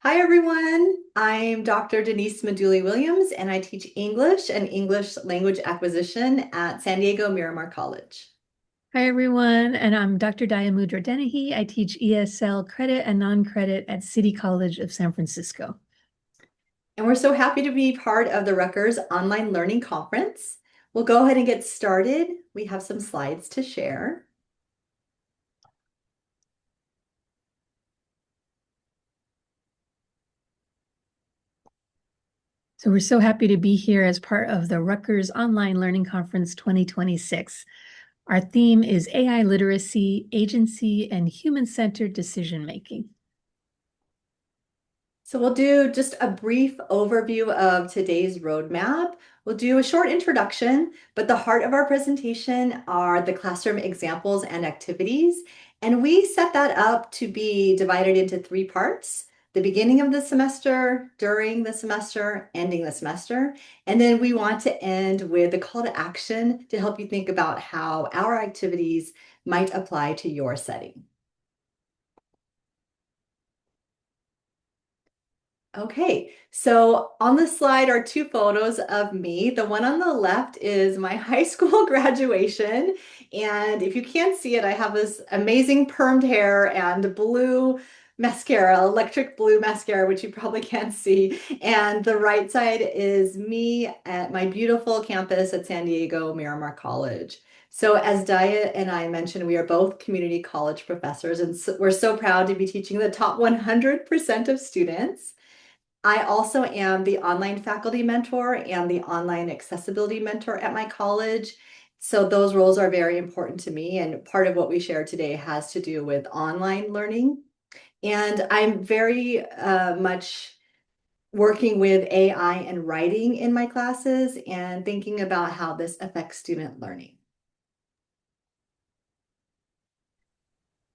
Hi, everyone. I'm Dr. Denise Maduli-Williams, and I teach English and English language acquisition at San Diego Miramar College. Hi, everyone, and I'm Dr. Dayamudra Dennehy. I teach ESL credit and non-credit at City College of San Francisco. And we're so happy to be part of the Rutgers Online Learning Conference. We'll go ahead and get started. We have some slides to share. So we're so happy to be here as part of the Rutgers Online Learning Conference 2026. Our theme is AI literacy, agency, and human-centered decision-making. So we'll do just a brief overview of today's roadmap. We'll do a short introduction, but the heart of our presentation are the classroom examples and activities. And we set that up to be divided into three parts: the beginning of the semester, during the semester, ending the semester. And then we want to end with a call to action to help you think about how our activities might apply to your setting. Okay, so on the slide are two photos of me. The one on the left is my high school graduation. And if you can't see it, I have this amazing permed hair and blue mascara, electric blue mascara, which you probably can't see. And the right side is me at my beautiful campus at San Diego Miramar College. So as Dia and I mentioned, we are both community college professors, and we're so proud to be teaching the top 100% of students. I also am the online faculty mentor and the online accessibility mentor at my college. So those roles are very important to me. And part of what we share today has to do with online learning. And I'm very much working with AI and writing in my classes and thinking about how this affects student learning.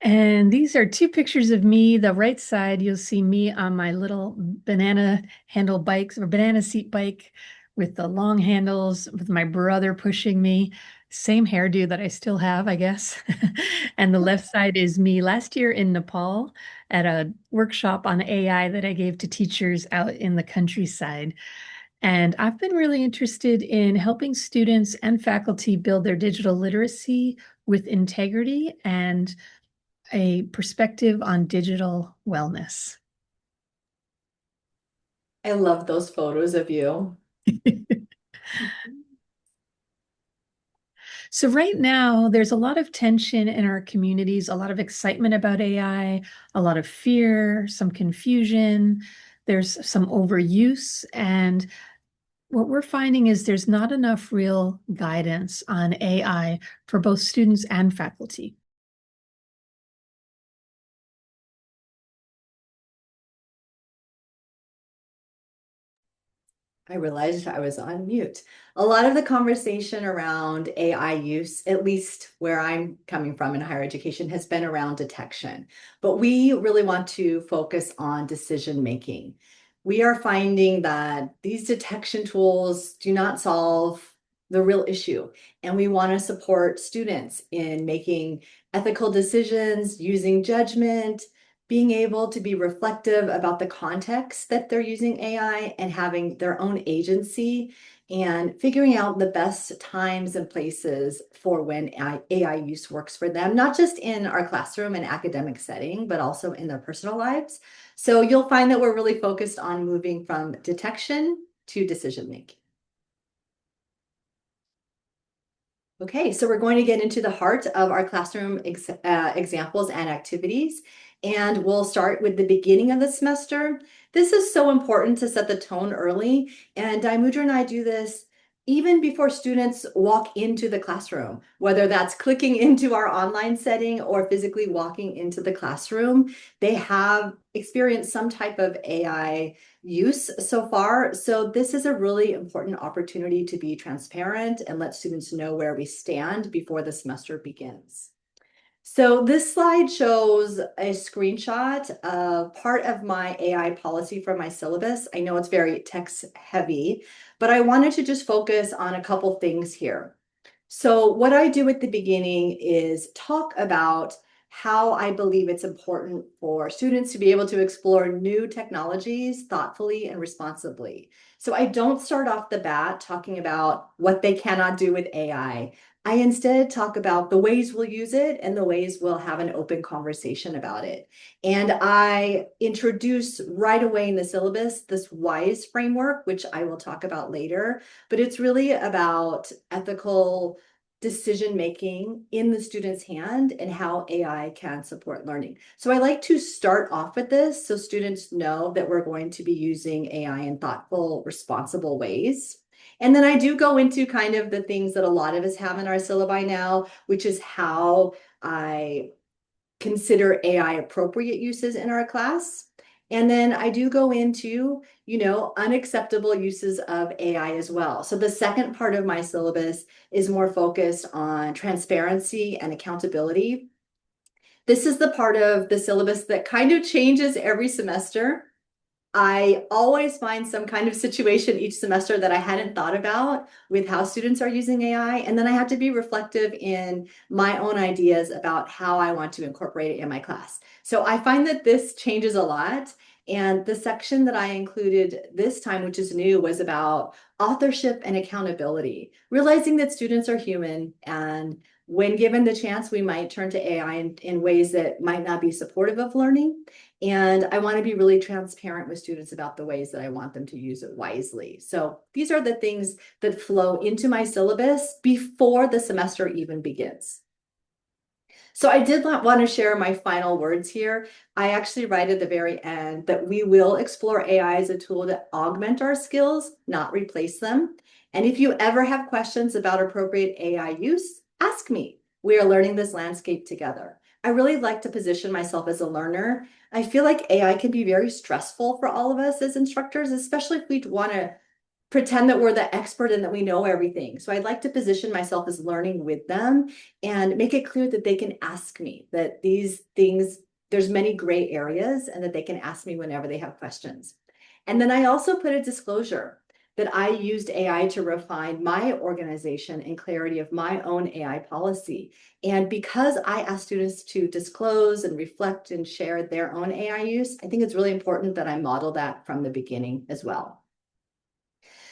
And these are two pictures of me. The right side, you'll see me on my little banana handle bikes or banana seat bike with the long handles, with my brother pushing me. Same hairdo that I still have, I guess. And the left side is me last year in Nepal at a workshop on AI that I gave to teachers out in the countryside. And I've been really interested in helping students and faculty build their digital literacy with integrity and a perspective on digital wellness. I love those photos of you. So right now, there's a lot of tension in our communities, a lot of excitement about AI, a lot of fear, some confusion. There's some overuse. And what we're finding is there's not enough real guidance on AI for both students and faculty. I realized I was on mute. A lot of the conversation around AI use, at least where I'm coming from in higher education, has been around detection. But we really want to focus on decision making. We are finding that these detection tools do not solve the real issue. And we want to support students in making ethical decisions, using judgment, being able to be reflective about the context that they're using AI and having their own agency and figuring out the best times and places for when AI use works for them, not just in our classroom and academic setting, but also in their personal lives. So you'll find that we're really focused on moving from detection to decision making. Okay, so we're going to get into the heart of our classroom examples and activities, and we'll start with the beginning of the semester. This is so important to set the tone early, and Daimudra and I do this even before students walk into the classroom, whether that's clicking into our online setting or physically walking into the classroom. They have experienced some type of AI use so far. So this is a really important opportunity to be transparent and let students know where we stand before the semester begins. So this slide shows a screenshot of part of my AI policy for my syllabus. I know it's very text heavy, but I wanted to just focus on a couple things here. So what I do at the beginning is talk about how I believe it's important for students to be able to explore new technologies thoughtfully and responsibly. So I don't start off the bat talking about what they cannot do with AI. I instead talk about the ways we'll use it and the ways we'll have an open conversation about it. And I introduce right away in the syllabus this WISE framework, which I will talk about later, but it's really about ethical decision making in the student's hand and how AI can support learning. So I like to start off with this so students know that we're going to be using AI in thoughtful, responsible ways. And then I do go into kind of the things that a lot of us have in our syllabi now, which is how I consider AI appropriate uses in our class. And then I do go into, unacceptable uses of AI as well. So the second part of my syllabus is more focused on transparency and accountability. This is the part of the syllabus that kind of changes every semester. I always find some kind of situation each semester that I hadn't thought about with how students are using AI. And then I have to be reflective in my own ideas about how I want to incorporate it in my class. So I find that this changes a lot. And the section that I included this time, which is new, was about authorship and accountability, realizing that students are human, and when given the chance, we might turn to AI in ways that might not be supportive of learning. And I want to be really transparent with students about the ways that I want them to use it wisely. So these are the things that flow into my syllabus before the semester even begins. So I did not want to share my final words here. I actually write at the very end that we will explore AI as a tool to augment our skills, not replace them. And if you ever have questions about appropriate AI use, ask me. We are learning this landscape together. I really like to position myself as a learner. I feel like AI can be very stressful for all of us as instructors, especially if we want to pretend that we're the expert and that we know everything. So I'd like to position myself as learning with them and make it clear that they can ask me, that these things, there's many gray areas, and that they can ask me whenever they have questions. And then I also put a disclosure that I used AI to refine my organization and clarity of my own AI policy. And because I ask students to disclose and reflect and share their own AI use, I think it's really important that I model that from the beginning as well.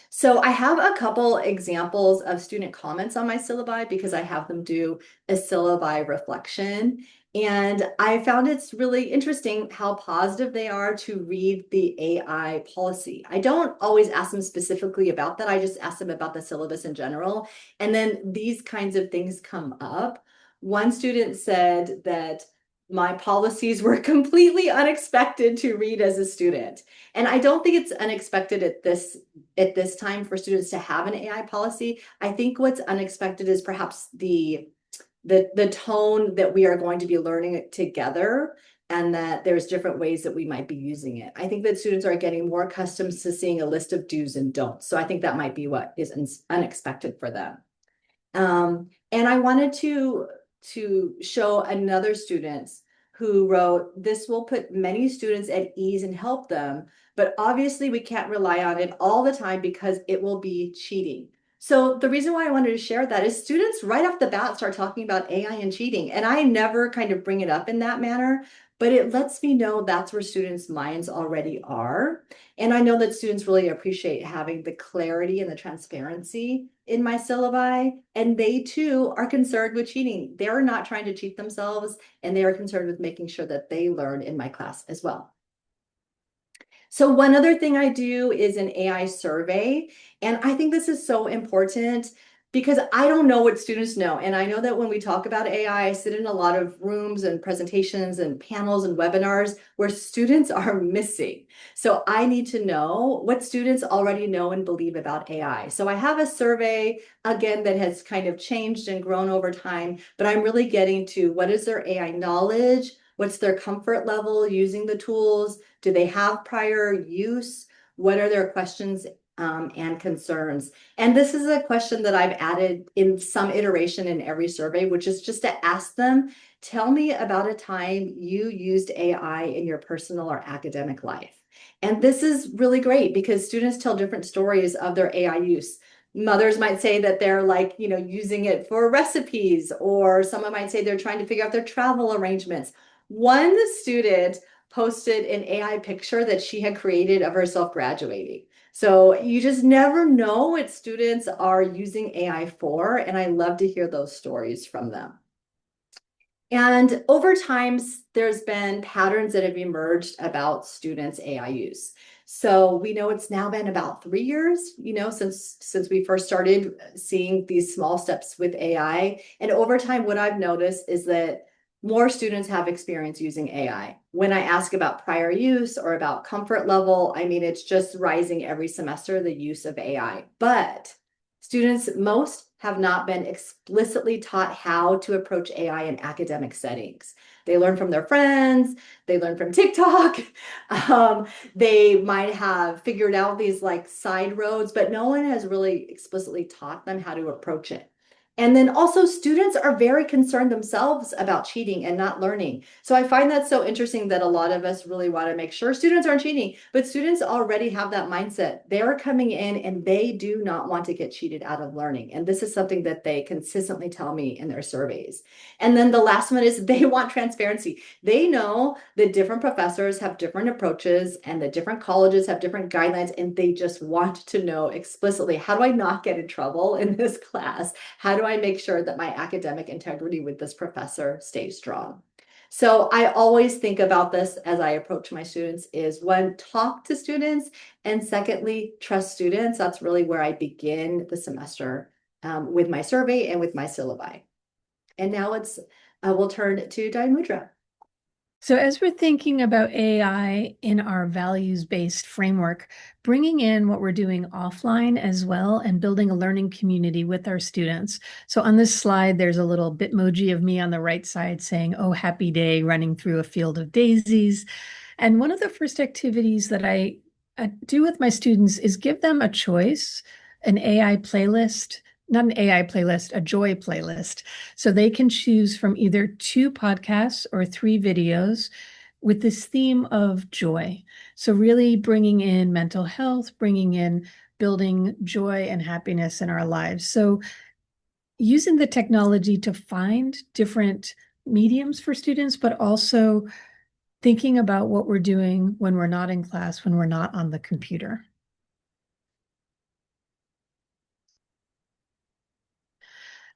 So I have a couple examples of student comments on my syllabi because I have them do a syllabi reflection. And I found it's really interesting how positive they are to read the AI policy. I don't always ask them specifically about that. I just ask them about the syllabus in general. And then these kinds of things come up. One student said that my policies were completely unexpected to read as a student. And I don't think it's unexpected at this time for students to have an AI policy. I think what's unexpected is perhaps the tone that we are going to be learning it together, and that there's different ways that we might be using it. I think that students are getting more accustomed to seeing a list of do's and don'ts. So I think that might be what is unexpected for them. And I wanted to show another student who wrote, "This will put many students at ease and help them, but obviously we can't rely on it all the time because it will be cheating." So the reason why I wanted to share that is students right off the bat start talking about AI and cheating, and I never kind of bring it up in that manner, but it lets me know that's where students' minds already are. And I know that students really appreciate having the clarity and the transparency in my syllabi, and they too are concerned with cheating. They're not trying to cheat themselves, and they are concerned with making sure that they learn in my class as well. So one other thing I do is an AI survey, and I think this is so important because I don't know what students know. And I know that when we talk about AI, I sit in a lot of rooms and presentations and panels and webinars where students are missing. So I need to know what students already know and believe about AI. So I have a survey, again, that has kind of changed and grown over time, but I'm really getting to what is their AI knowledge? What's their comfort level using the tools? Do they have prior use? What are their questions and concerns? And this is a question that I've added in some iteration in every survey, which is just to ask them, tell me about a time you used AI in your personal or academic life. And this is really great because students tell different stories of their AI use. Mothers might say that they're like, using it for recipes, or someone might say they're trying to figure out their travel arrangements. One student posted an AI picture that she had created of herself graduating. So you just never know what students are using AI for, and I love to hear those stories from them. And over time, there's been patterns that have emerged about students' AI use. So we know it's now been about 3 years, since we first started seeing these small steps with AI. And over time, what I've noticed is that more students have experience using AI. When I ask about prior use or about comfort level, I mean, it's just rising every semester, the use of AI. But students, most have not been explicitly taught how to approach AI in academic settings. They learn from their friends, they learn from TikTok. They might have figured out these like side roads, but no one has really explicitly taught them how to approach it. And then also, students are very concerned themselves about cheating and not learning. So I find that so interesting that a lot of us really want to make sure students aren't cheating, but students already have that mindset. They're coming in and they do not want to get cheated out of learning. And this is something that they consistently tell me in their surveys. And then the last one is they want transparency. They know that different professors have different approaches and that different colleges have different guidelines, and they just want to know explicitly, how do I not get in trouble in this class? How do I make sure that my academic integrity with this professor stays strong? So I always think about this as I approach my students is, one, talk to students, and secondly, trust students. That's really where I begin the semester with my survey and with my syllabi. And now we'll turn to Dayamudra. So, as we're thinking about AI in our values-based framework, bringing in what we're doing offline as well and building a learning community with our students. So on this slide, there's a little Bitmoji of me on the right side saying, "Oh, happy day," running through a field of daisies. And one of the first activities that I do with my students is give them a choice, an AI playlist, not an AI playlist, a joy playlist. So they can choose from either 2 podcasts or 3 videos with this theme of joy. So really bringing in mental health, bringing in building joy and happiness in our lives. So using the technology to find different mediums for students, but also thinking about what we're doing when we're not in class, when we're not on the computer.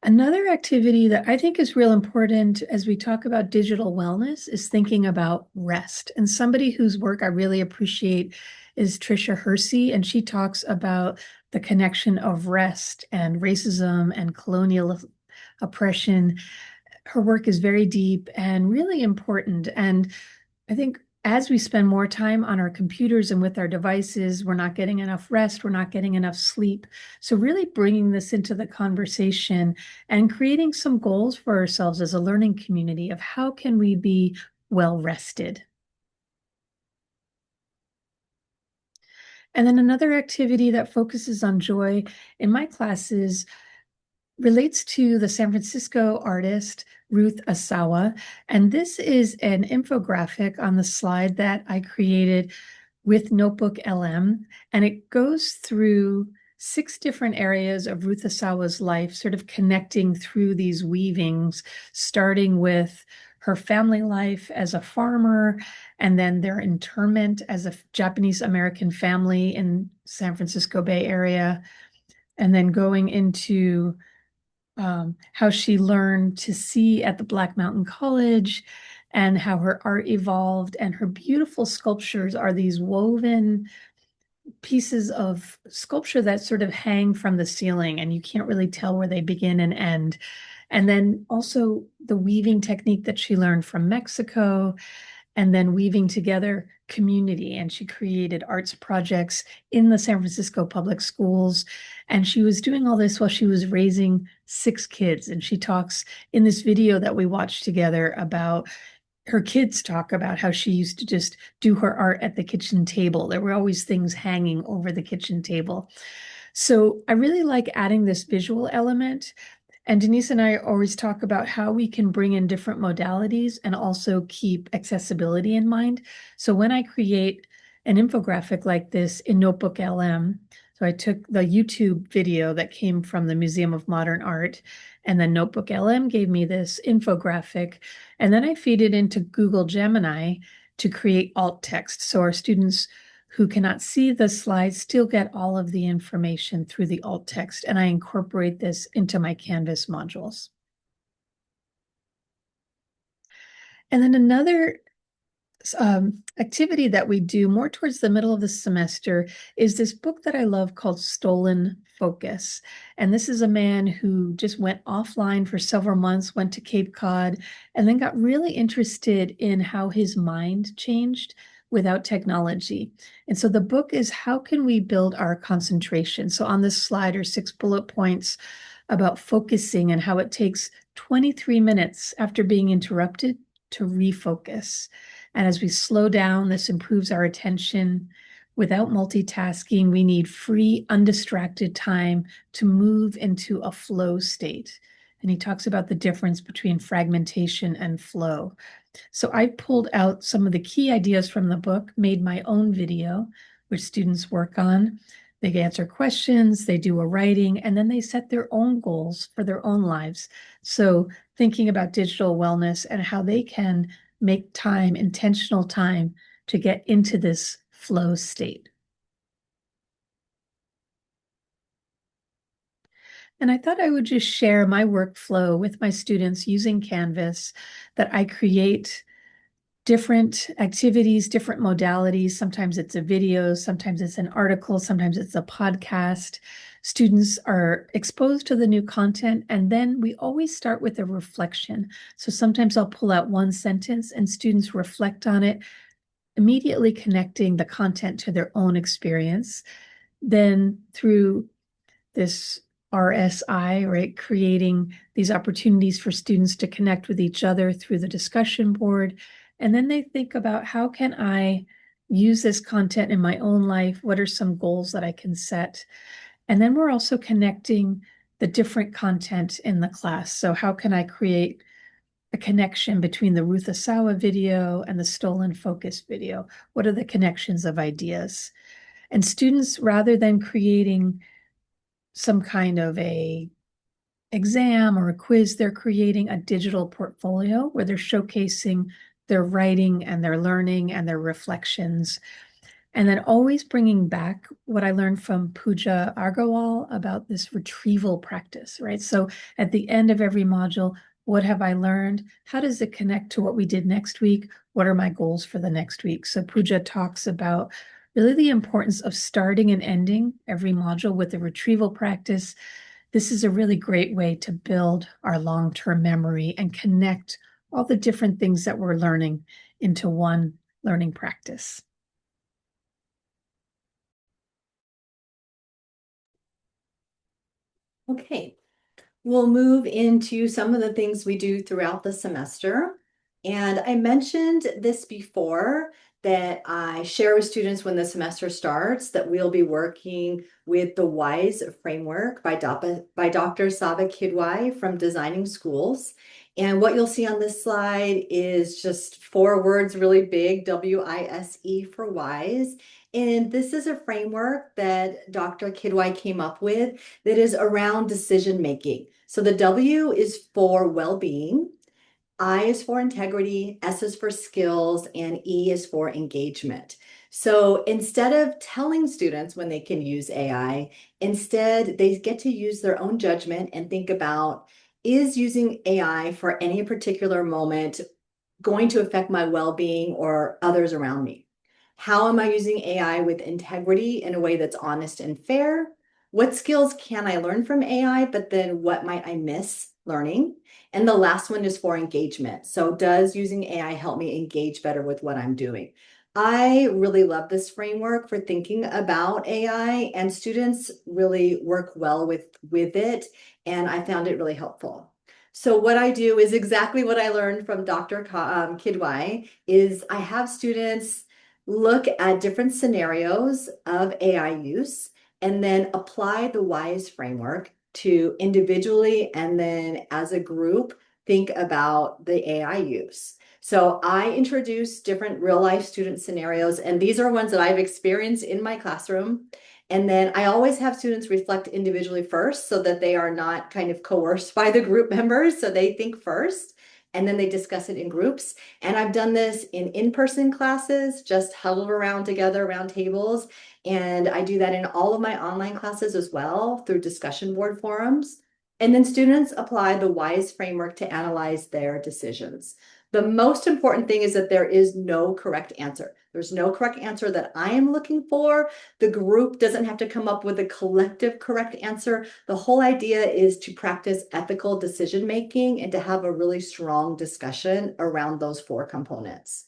Another activity that I think is real important as we talk about digital wellness is thinking about rest. And somebody whose work I really appreciate is Tricia Hersey, and she talks about the connection of rest and racism and colonial oppression. Her work is very deep and really important. And I think as we spend more time on our computers and with our devices, we're not getting enough rest, we're not getting enough sleep. So really bringing this into the conversation and creating some goals for ourselves as a learning community of how can we be well rested. And then another activity that focuses on joy in my classes relates to the San Francisco artist Ruth Asawa. And this is an infographic on the slide that I created with Notebook LM. And it goes through 6 different areas of Ruth Asawa's life, sort of connecting through these weavings, starting with her family life as a farmer, and then their internment as a Japanese American family in San Francisco Bay Area, and then going into how she learned to see at the Black Mountain College and how her art evolved. And her beautiful sculptures are these woven pieces of sculpture that sort of hang from the ceiling and you can't really tell where they begin and end. And then also the weaving technique that she learned from Mexico, and then weaving together community. And she created arts projects in the San Francisco public schools. And she was doing all this while she was raising 6 kids. And she talks in this video that we watched together about her kids talk about how she used to just do her art at the kitchen table. There were always things hanging over the kitchen table. So I really like adding this visual element. And Denise and I always talk about how we can bring in different modalities and also keep accessibility in mind. So when I create an infographic like this in Notebook LM, So I took the YouTube video that came from the Museum of Modern Art, and then Notebook LM gave me this infographic. And then I feed it into Google Gemini to create alt text. So our students who cannot see the slides still get all of the information through the alt text. And I incorporate this into my Canvas modules. And then another activity that we do more towards the middle of the semester is this book that I love called Stolen Focus. And this is a man who just went offline for several months, went to Cape Cod, and then got really interested in how his mind changed without technology. And so the book is how can we build our concentration? So on this slide are 6 bullet points about focusing and how it takes 23 minutes after being interrupted to refocus. And as we slow down, this improves our attention. Without multitasking, we need free, undistracted time to move into a flow state. And he talks about the difference between fragmentation and flow. So I pulled out some of the key ideas from the book, made my own video, which students work on. They answer questions, they do a writing, and then they set their own goals for their own lives. So thinking about digital wellness and how they can make time, intentional time, to get into this flow state. And I thought I would just share my workflow with my students using Canvas, that I create different activities, different modalities. Sometimes it's a video, sometimes it's an article, sometimes it's a podcast. Students are exposed to the new content, and then we always start with a reflection. So sometimes I'll pull out one sentence and students reflect on it, immediately connecting the content to their own experience. Then through this RSI, right, creating these opportunities for students to connect with each other through the discussion board. And then they think about, how can I use this content in my own life? What are some goals that I can set? And then we're also connecting the different content in the class. So how can I create a connection between the Ruth Asawa video and the Stolen Focus video? What are the connections of ideas? And students, rather than creating some kind of a exam or a quiz, they're creating a digital portfolio where they're showcasing their writing and their learning and their reflections. And then always bringing back what I learned from Pooja Agarwal about this retrieval practice, right? So at the end of every module, what have I learned? How does it connect to what we did next week? What are my goals for the next week? So Pooja talks about really the importance of starting and ending every module with a retrieval practice. This is a really great way to build our long-term memory and connect all the different things that we're learning into one learning practice. Okay, we'll move into some of the things we do throughout the semester. And I mentioned this before, that I share with students when the semester starts that we'll be working with the WISE framework by Dr. Saba Kidwai from Designing Schools. And what you'll see on this slide is just 4 words really big, WISE for WISE. And this is a framework that Dr. Kidwai came up with that is around decision making. So the W is for well-being, I is for integrity, S is for skills, and E is for engagement. So instead of telling students when they can use AI, instead they get to use their own judgment and think about, is using AI for any particular moment going to affect my well-being or others around me? How am I using AI with integrity in a way that's honest and fair? What skills can I learn from AI, but then what might I miss learning? And the last one is for engagement. So does using AI help me engage better with what I'm doing? I really love this framework for thinking about AI, and students really work well with it, and I found it really helpful. So what I do is exactly what I learned from Dr. Kidwai, is I have students look at different scenarios of AI use and then apply the WISE framework to individually and then as a group think about the AI use. So I introduce different real life student scenarios, and these are ones that I've experienced in my classroom. And then I always have students reflect individually first so that they are not kind of coerced by the group members. So they think first and then they discuss it in groups. And I've done this in-person classes, just huddled around together around tables. And I do that in all of my online classes as well through discussion board forums. And then students apply the WISE framework to analyze their decisions. The most important thing is that there is no correct answer. There's no correct answer that I am looking for. The group doesn't have to come up with a collective correct answer. The whole idea is to practice ethical decision making and to have a really strong discussion around those four components.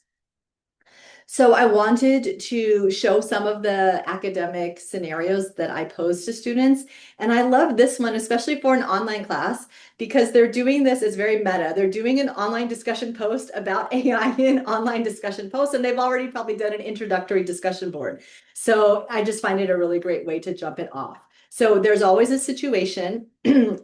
So I wanted to show some of the academic scenarios that I pose to students. And I love this one, especially for an online class, because they're doing this as very meta. They're doing an online discussion post about AI in online discussion posts, and they've already probably done an introductory discussion board. So I just find it a really great way to jump it off. So there's always a situation.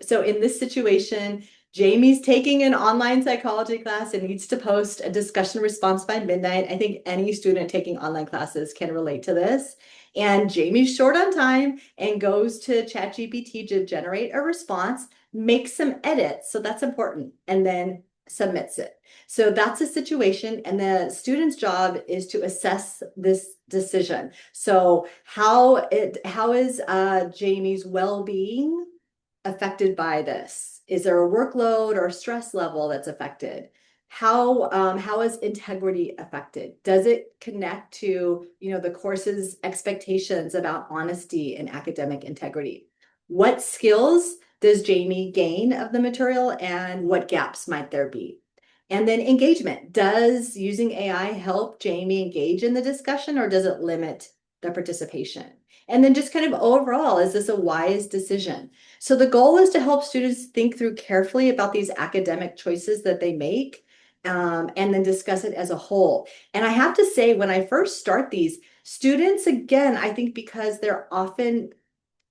So in this situation, Jamie's taking an online psychology class and needs to post a discussion response by midnight. I think any student taking online classes can relate to this. And Jamie's short on time and goes to ChatGPT to generate a response, makes some edits, so that's important, and then submits it. So that's a situation, and the student's job is to assess this decision. So how is Jamie's well-being affected by this? Is there a workload or stress level that's affected? How is integrity affected? Does it connect to, the course's expectations about honesty and academic integrity? What skills does Jamie gain of the material and what gaps might there be? And then engagement. Does using AI help Jamie engage in the discussion or does it limit the participation? And then just kind of overall, is this a wise decision? So the goal is to help students think through carefully about these academic choices that they make, and then discuss it as a whole. And I have to say, when I first start these, students, again, I think because they're often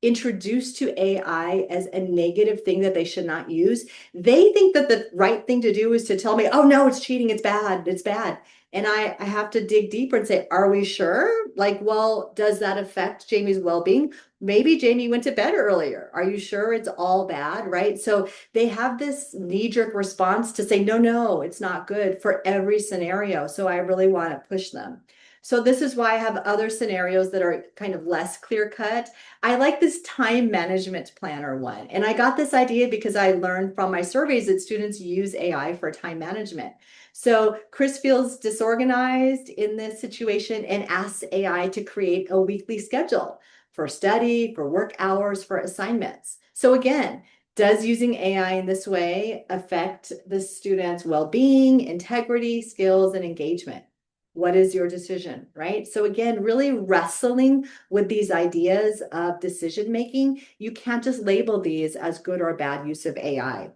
introduced to AI as a negative thing that they should not use, they think that the right thing to do is to tell me, oh no, it's cheating, it's bad, it's bad. And I have to dig deeper and say, are we sure? Like, well, does that affect Jamie's well-being? Maybe Jamie went to bed earlier. Are you sure it's all bad, right? So they have this knee-jerk response to say, no, no, it's not good for every scenario. So I really want to push them. So this is why I have other scenarios that are kind of less clear-cut. I like this time management planner one. And I got this idea because I learned from my surveys that students use AI for time management. So Chris feels disorganized in this situation and asks AI to create a weekly schedule for study, for work hours, for assignments. So again, does using AI in this way affect the student's well-being, integrity, skills, and engagement? What is your decision, right? So again, really wrestling with these ideas of decision making. You can't just label these as good or bad use of AI.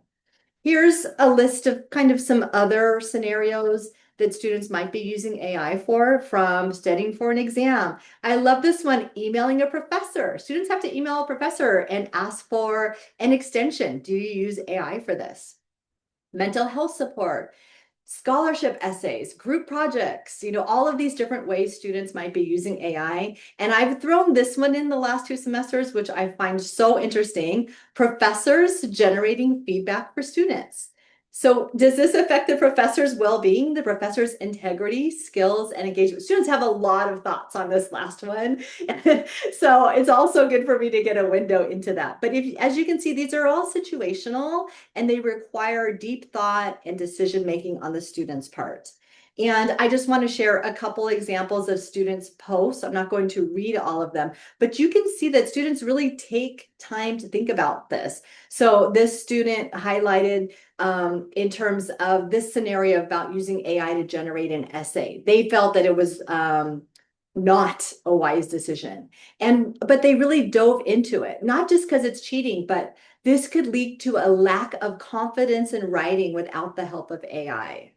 Here's a list of kind of some other scenarios that students might be using AI for, from studying for an exam. I love this one, emailing a professor. Students have to email a professor and ask for an extension. Do you use AI for this? Mental health support, scholarship essays, group projects, all of these different ways students might be using AI. And I've thrown this one in the last 2 semesters, which I find so interesting: professors generating feedback for students. So does this affect the professor's well-being, the professor's integrity, skills, and engagement? Students have a lot of thoughts on this last one. So it's also good for me to get a window into that. But as you can see, these are all situational and they require deep thought and decision-making on the student's part. And I just want to share a couple examples of students' posts. I'm not going to read all of them, but you can see that students really take time to think about this. So this student highlighted in terms of this scenario about using AI to generate an essay. They felt that it was not a wise decision. But they really dove into it, not just because it's cheating, but this could lead to a lack of confidence in writing without the help of AI.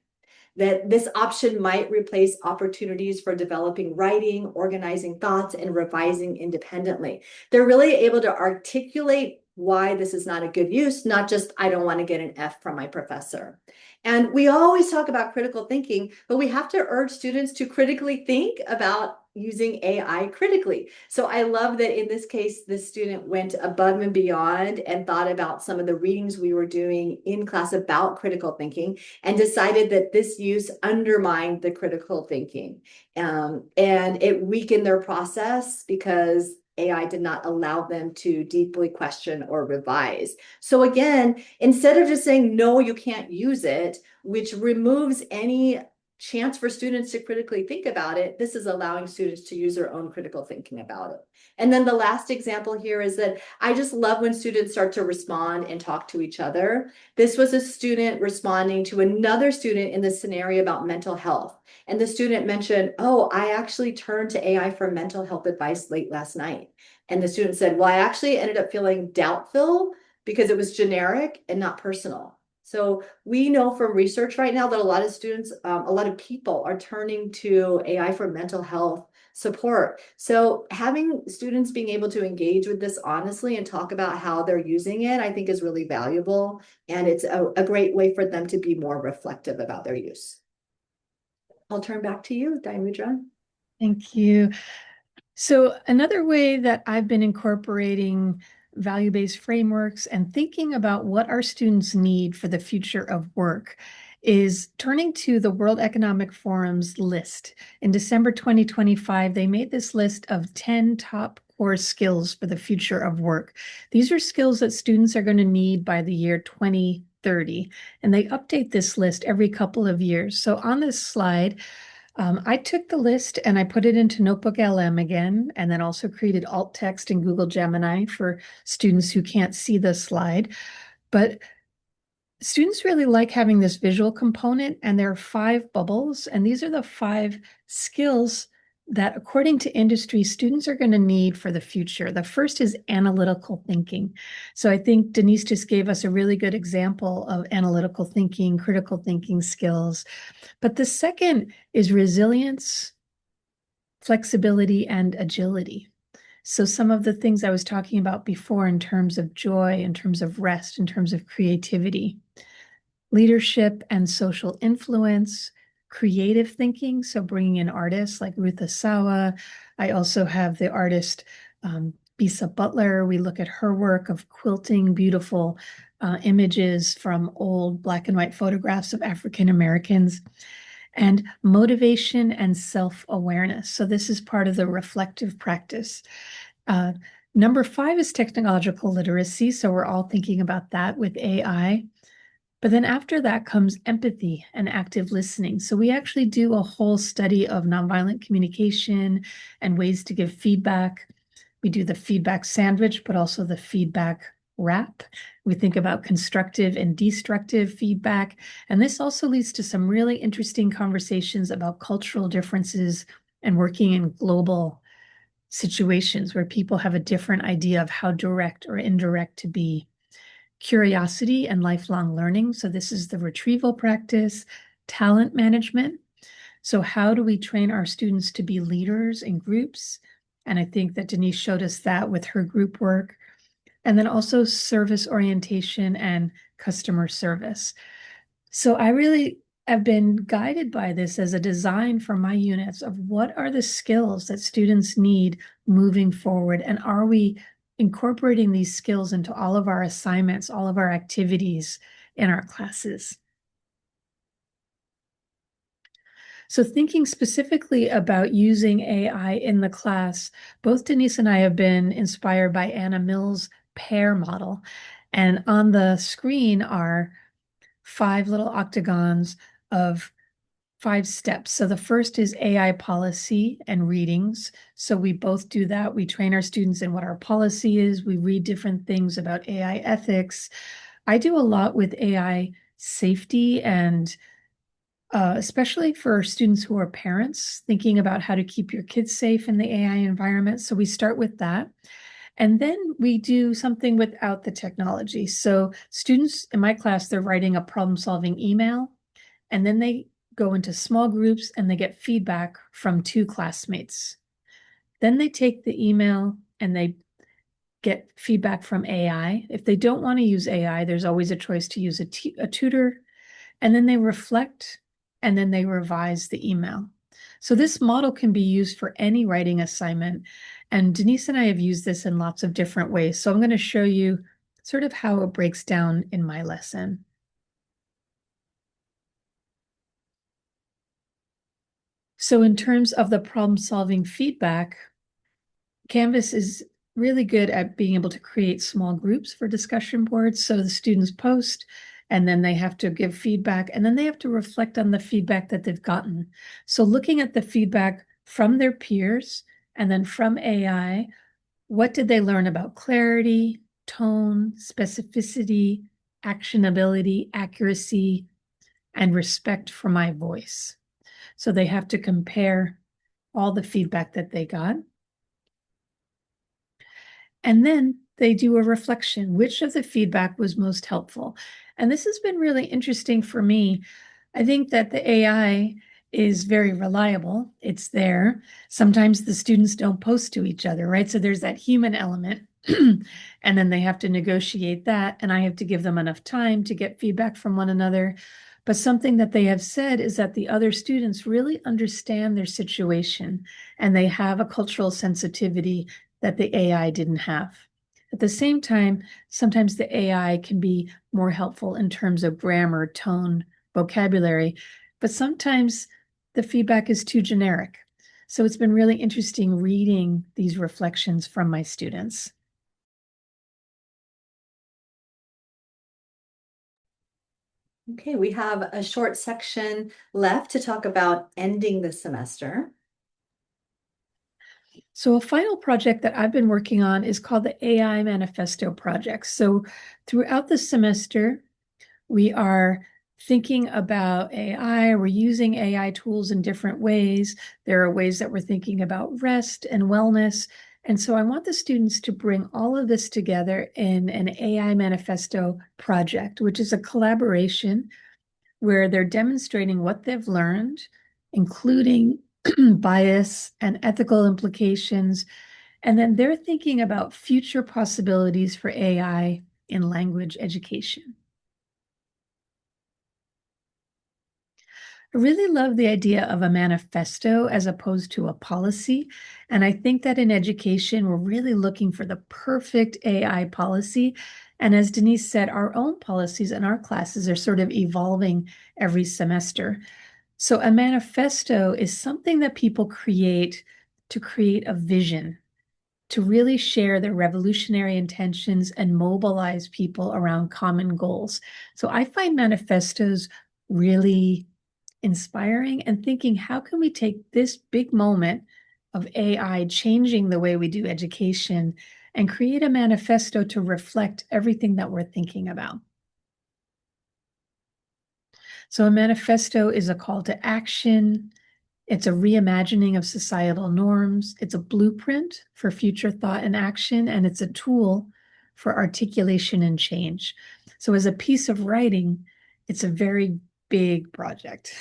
That this option might replace opportunities for developing writing, organizing thoughts, and revising independently. They're really able to articulate why this is not a good use, not just, I don't want to get an F from my professor. And we always talk about critical thinking, but we have to urge students to critically think about using AI critically. So I love that in this case, the student went above and beyond and thought about some of the readings we were doing in class about critical thinking and decided that this use undermined the critical thinking. And it weakened their process because AI did not allow them to deeply question or revise. So again, instead of just saying, no, you can't use it, which removes any chance for students to critically think about it, this is allowing students to use their own critical thinking about it. And then the last example here is that I just love when students start to respond and talk to each other. This was a student responding to another student in the scenario about mental health. And the student mentioned, oh, I actually turned to AI for mental health advice late last night. And the student said, well, I actually ended up feeling doubtful because it was generic and not personal. So we know from research right now that a lot of students, a lot of people are turning to AI for mental health support. So having students being able to engage with this honestly and talk about how they're using it, I think is really valuable. And it's a great way for them to be more reflective about their use. I'll turn back to you, Dayamudra. Thank you. So another way that I've been incorporating value-based frameworks and thinking about what our students need for the future of work is turning to the World Economic Forum's list. In December 2025, they made this list of 10 top core skills for the future of work. These are skills that students are going to need by the year 2030, and they update this list every couple of years. So on this slide, I took the list and I put it into Notebook LM again, and then also created alt text in Google Gemini for students who can't see the slide. But students really like having this visual component, and there are 5 bubbles, and these are the 5 skills that, according to industry, students are going to need for the future. The first is analytical thinking. So I think Denise just gave us a really good example of analytical thinking, critical thinking skills. But the second is resilience, flexibility, and agility. So some of the things I was talking about before in terms of joy, in terms of rest, in terms of creativity, leadership and social influence, creative thinking. So bringing in artists like Ruth Asawa. I also have the artist Bisa Butler. We look at her work of quilting beautiful images from old black and white photographs of African Americans, and motivation and self-awareness. So this is part of the reflective practice. Number 5 is technological literacy. So we're all thinking about that with AI. But then after that comes empathy and active listening. So we actually do a whole study of nonviolent communication and ways to give feedback. We do the feedback sandwich, but also the feedback wrap. We think about constructive and destructive feedback. And this also leads to some really interesting conversations about cultural differences and working in global situations where people have a different idea of how direct or indirect to be. Curiosity and lifelong learning. So this is the retrieval practice. Talent management. So how do we train our students to be leaders in groups? And I think that Denise showed us that with her group work. And then also service orientation and customer service. So I really have been guided by this as a design for my units of what are the skills that students need moving forward, and are we incorporating these skills into all of our assignments, all of our activities in our classes. So thinking specifically about using AI in the class, both Denise and I have been inspired by Anna Mill's PAIR model. And on the screen are 5 little octagons of 5 steps. So the first is AI policy and readings. So we both do that. We train our students in what our policy is. We read different things about AI ethics. I do a lot with AI safety, and especially for students who are parents, thinking about how to keep your kids safe in the AI environment. So we start with that. And then we do something without the technology. So students in my class, they're writing a problem-solving email, and then they go into small groups and they get feedback from 2 classmates. Then they take the email and they get feedback from AI. If they don't want to use AI, there's always a choice to use a tutor. And then they reflect, and then they revise the email. So this model can be used for any writing assignment. And Denise and I have used this in lots of different ways. So I'm going to show you sort of how it breaks down in my lesson. So in terms of the problem-solving feedback, Canvas is really good at being able to create small groups for discussion boards. So the students post, and then they have to give feedback, and then they have to reflect on the feedback that they've gotten. So looking at the feedback from their peers and then from AI, what did they learn about clarity, tone, specificity, actionability, accuracy, and respect for my voice? So they have to compare all the feedback that they got. And then they do a reflection. Which of the feedback was most helpful? And this has been really interesting for me. I think that the AI is very reliable. It's there. Sometimes the students don't post to each other, right? So there's that human element. And then they have to negotiate that. And I have to give them enough time to get feedback from one another. But something that they have said is that the other students really understand their situation and they have a cultural sensitivity that the AI didn't have. At the same time, sometimes the AI can be more helpful in terms of grammar, tone, vocabulary, but sometimes the feedback is too generic. So it's been really interesting reading these reflections from my students. Okay, we have a short section left to talk about ending the semester. So a final project that I've been working on is called the AI Manifesto Project. So throughout the semester, we are thinking about AI. We're using AI tools in different ways. There are ways that we're thinking about rest and wellness. And so I want the students to bring all of this together in an AI Manifesto project, which is a collaboration where they're demonstrating what they've learned, including bias and ethical implications. And then they're thinking about future possibilities for AI in language education. I really love the idea of a manifesto as opposed to a policy. And I think that in education, we're really looking for the perfect AI policy. And as Denise said, our own policies in our classes are sort of evolving every semester. So a manifesto is something that people create to create a vision, to really share their revolutionary intentions and mobilize people around common goals. So I find manifestos really inspiring and thinking, how can we take this big moment of AI changing the way we do education and create a manifesto to reflect everything that we're thinking about? So a manifesto is a call to action. It's a reimagining of societal norms. It's a blueprint for future thought and action, and it's a tool for articulation and change. So as a piece of writing, it's a very big project.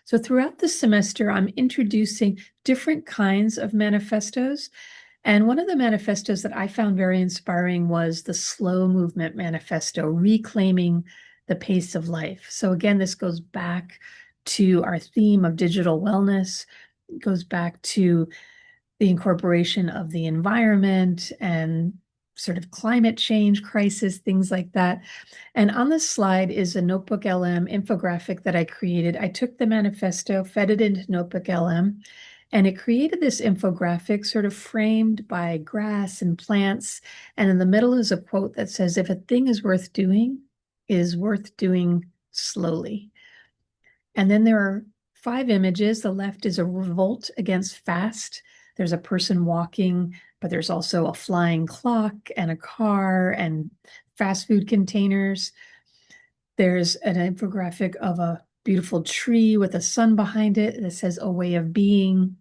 So throughout the semester, I'm introducing different kinds of manifestos. And one of the manifestos that I found very inspiring was the slow movement manifesto, reclaiming the pace of life. So again, this goes back to our theme of digital wellness. It goes back to the incorporation of the environment and sort of climate change crisis, things like that. And on this slide is a Notebook LM infographic that I created. I took the manifesto, fed it into Notebook LM, and it created this infographic sort of framed by grass and plants. And in the middle is a quote that says, if a thing is worth doing, it is worth doing slowly. And then there are 5 images. The left is a revolt against fast. There's a person walking, but there's also a flying clock and a car and fast food containers. There's an infographic of a beautiful tree with a sun behind it that says a way of being.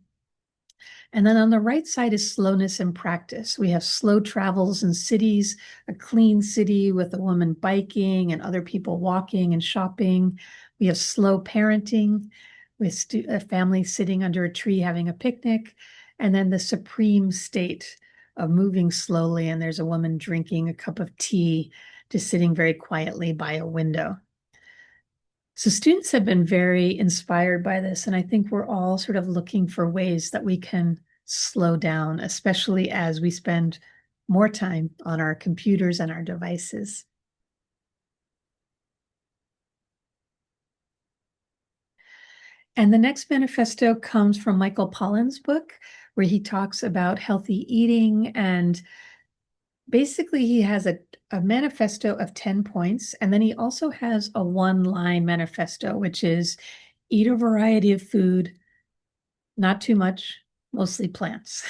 And then on the right side is slowness and practice. We have slow travels in cities, a clean city with a woman biking and other people walking and shopping. We have slow parenting with a family sitting under a tree having a picnic. And then the supreme state of moving slowly. And there's a woman drinking a cup of tea, just sitting very quietly by a window. So students have been very inspired by this, and I think we're all sort of looking for ways that we can slow down, especially as we spend more time on our computers and our devices. And the next manifesto comes from Michael Pollan's book, where he talks about healthy eating. And basically, he has a manifesto of 10 points. And then he also has a one-line manifesto, which is eat a variety of food, not too much, mostly plants.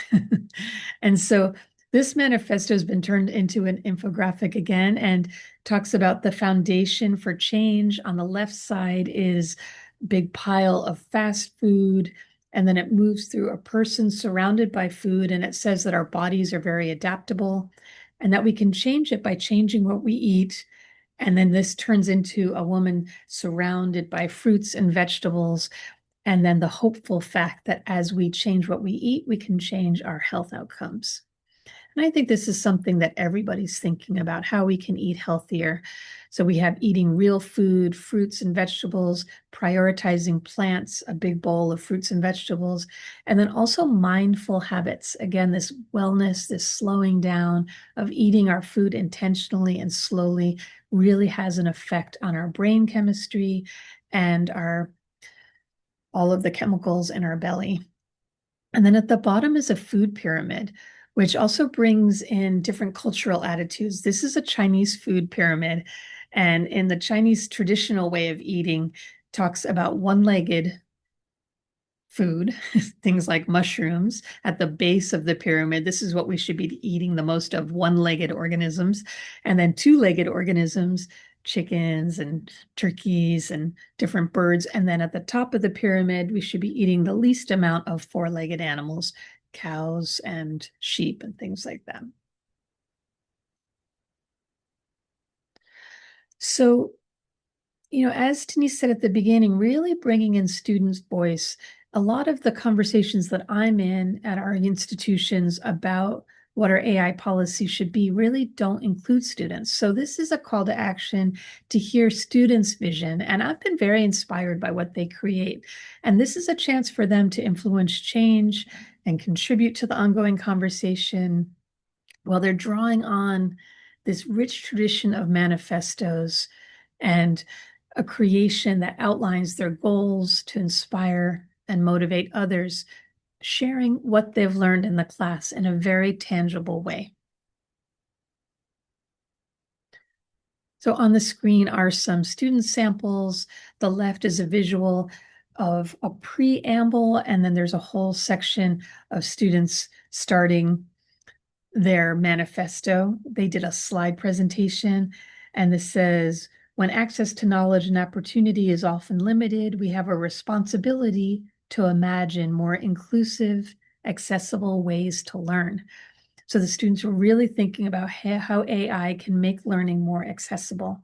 And so this manifesto has been turned into an infographic again and talks about the foundation for change. On the left side is a big pile of fast food, and then it moves through a person surrounded by food, and it says that our bodies are very adaptable and that we can change it by changing what we eat. And then this turns into a woman surrounded by fruits and vegetables, and then the hopeful fact that as we change what we eat, we can change our health outcomes. And I think this is something that everybody's thinking about, how we can eat healthier. So we have eating real food, fruits and vegetables, prioritizing plants, a big bowl of fruits and vegetables, and then also mindful habits. Again, this wellness, this slowing down of eating our food intentionally and slowly really has an effect on our brain chemistry and our all of the chemicals in our belly. And then at the bottom is a food pyramid, which also brings in different cultural attitudes. This is a Chinese food pyramid. And in the Chinese traditional way of eating, talks about one-legged food, things like mushrooms at the base of the pyramid. This is what we should be eating the most of, one-legged organisms. And then two-legged organisms, chickens and turkeys and different birds. And then at the top of the pyramid, we should be eating the least amount of four-legged animals, cows and sheep and things like that. So, as Denise said at the beginning, really bringing in students' voice. A lot of the conversations that I'm in at our institutions about what our AI policy should be really don't include students. So this is a call to action to hear students' vision. And I've been very inspired by what they create. And this is a chance for them to influence change and contribute to the ongoing conversation while they're drawing on this rich tradition of manifestos and a creation that outlines their goals to inspire and motivate others, sharing what they've learned in the class in a very tangible way. So on the screen are some student samples. The left is a visual of a preamble, and then there's a whole section of students starting their manifesto. They did a slide presentation, and this says, when access to knowledge and opportunity is often limited, we have a responsibility to imagine more inclusive, accessible ways to learn. So the students were really thinking about how AI can make learning more accessible.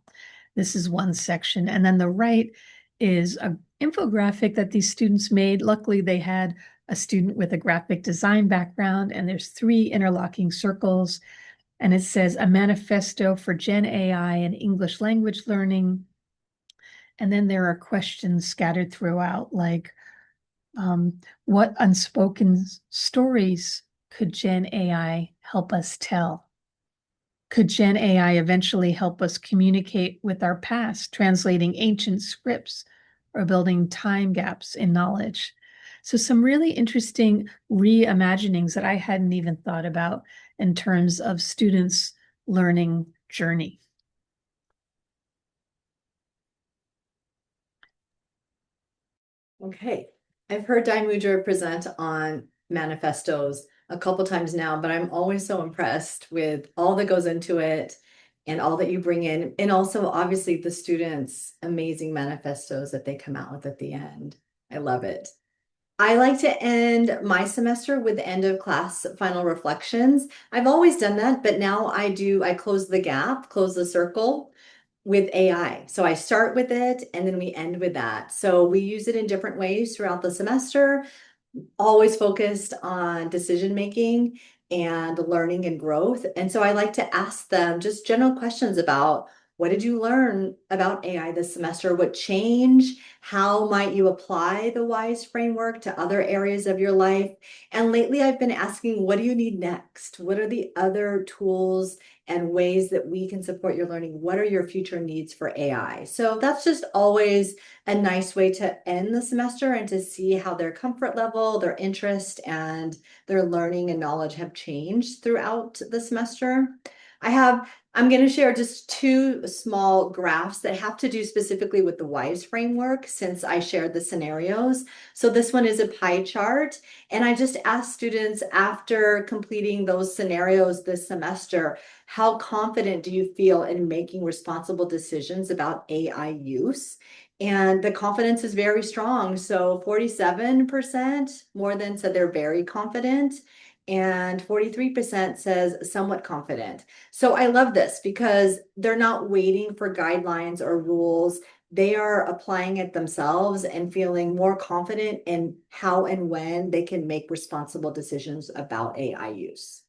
This is one section. And then the right is an infographic that these students made. Luckily, they had a student with a graphic design background, and there's 3 interlocking circles. And it says a manifesto for Gen AI and English language learning. And then there are questions scattered throughout, like what unspoken stories could Gen AI help us tell? Could Gen AI eventually help us communicate with our past, translating ancient scripts or building time gaps in knowledge? So some really interesting reimaginings that I hadn't even thought about in terms of students' learning journey. Okay, I've heard Dayamudra present on manifestos a couple times now, but I'm always so impressed with all that goes into it and all that you bring in, and also obviously the students' amazing manifestos that they come out with at the end. I love it. I like to end my semester with end of class final reflections. I've always done that, but now I close the gap, close the circle with AI. So I start with it and then we end with that. So we use it in different ways throughout the semester, always focused on decision making and learning and growth. And so I like to ask them just general questions about what did you learn about AI this semester? What changed? How might you apply the WISE framework to other areas of your life? And lately, I've been asking, what do you need next? What are the other tools and ways that we can support your learning? What are your future needs for AI? So that's just always a nice way to end the semester and to see how their comfort level, their interest, and their learning and knowledge have changed throughout the semester. I'm going to share just two small graphs that have to do specifically with the WISE framework since I shared the scenarios. So this one is a pie chart, and I just asked students after completing those scenarios this semester, how confident do you feel in making responsible decisions about AI use? And the confidence is very strong. So 47% more than said they're very confident, and 43% says somewhat confident. So I love this because they're not waiting for guidelines or rules. They are applying it themselves and feeling more confident in how and when they can make responsible decisions about AI use.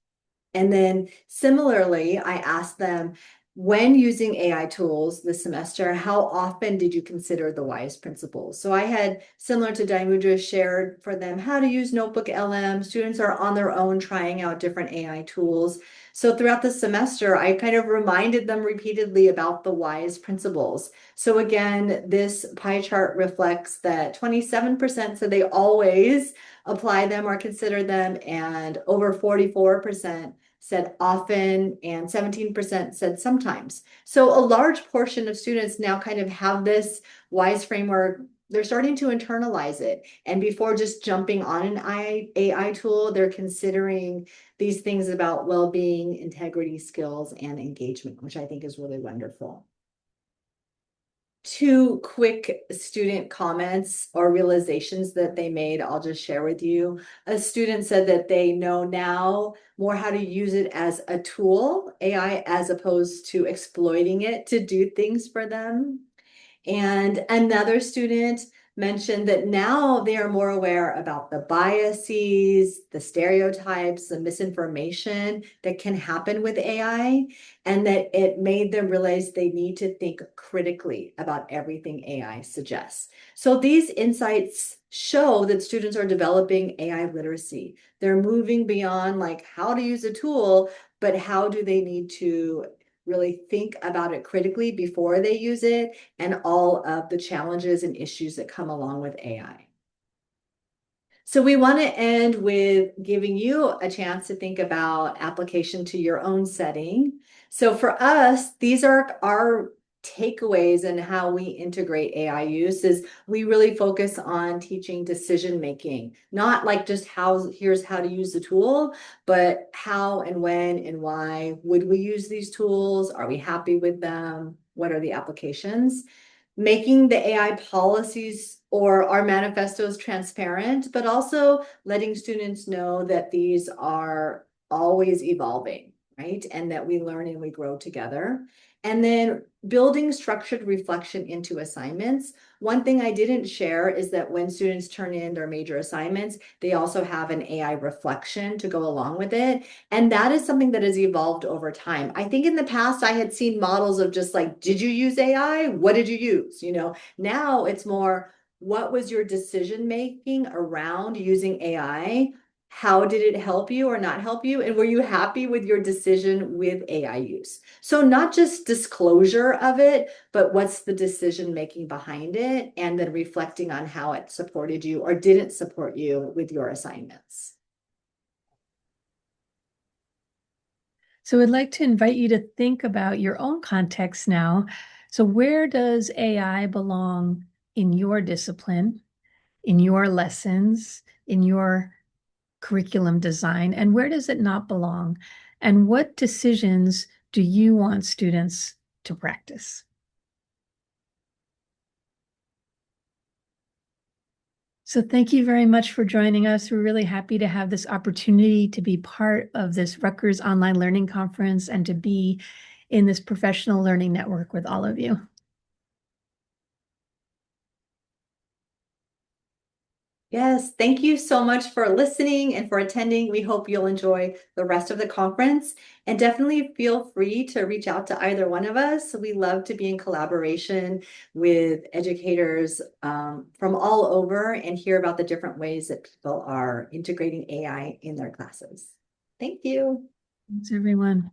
And then similarly, I asked them, when using AI tools this semester, how often did you consider the WISE principles? So I had, similar to Dayamudra, shared for them how to use Notebook LM. Students are on their own trying out different AI tools. So throughout the semester, I kind of reminded them repeatedly about the WISE principles. So again, this pie chart reflects that 27% said they always apply them or consider them, and over 44% said often, and 17% said sometimes. So a large portion of students now kind of have this WISE framework. They're starting to internalize it. And before just jumping on an AI tool, they're considering these things about well-being, integrity, skills, and engagement, which I think is really wonderful. Two quick student comments or realizations that they made, I'll just share with you. A student said that they know now more how to use it as a tool, AI, as opposed to exploiting it to do things for them. And another student mentioned that now they are more aware about the biases, the stereotypes, the misinformation that can happen with AI, and that it made them realize they need to think critically about everything AI suggests. So these insights show that students are developing AI literacy. They're moving beyond like how to use a tool, but how do they need to really think about it critically before they use it, and all of the challenges and issues that come along with AI. So we want to end with giving you a chance to think about application to your own setting. So for us, these are our takeaways and how we integrate AI use is we really focus on teaching decision making, not like just here's how to use the tool, but how and when and why would we use these tools? Are we happy with them? What are the applications? Making the AI policies or our manifestos transparent, but also letting students know that these are always evolving, right? And that we learn and we grow together. And then building structured reflection into assignments. One thing I didn't share is that when students turn in their major assignments, they also have an AI reflection to go along with it. And that is something that has evolved over time. I think in the past, I had seen models of just like, did you use AI? What did you use? Now it's more, what was your decision making around using AI? How did it help you or not help you? And were you happy with your decision with AI use? So not just disclosure of it, but what's the decision making behind it? And then reflecting on how it supported you or didn't support you with your assignments. So I'd like to invite you to think about your own context now. So where does AI belong in your discipline, in your lessons, in your curriculum design, and where does it not belong? And what decisions do you want students to practice? So thank you very much for joining us. We're really happy to have this opportunity to be part of this Rutgers Online Learning Conference and to be in this professional learning network with all of you. Yes, thank you so much for listening and for attending. We hope you'll enjoy the rest of the conference and definitely feel free to reach out to either one of us. We love to be in collaboration with educators from all over and hear about the different ways that people are integrating AI in their classes. Thank you. Thanks, everyone.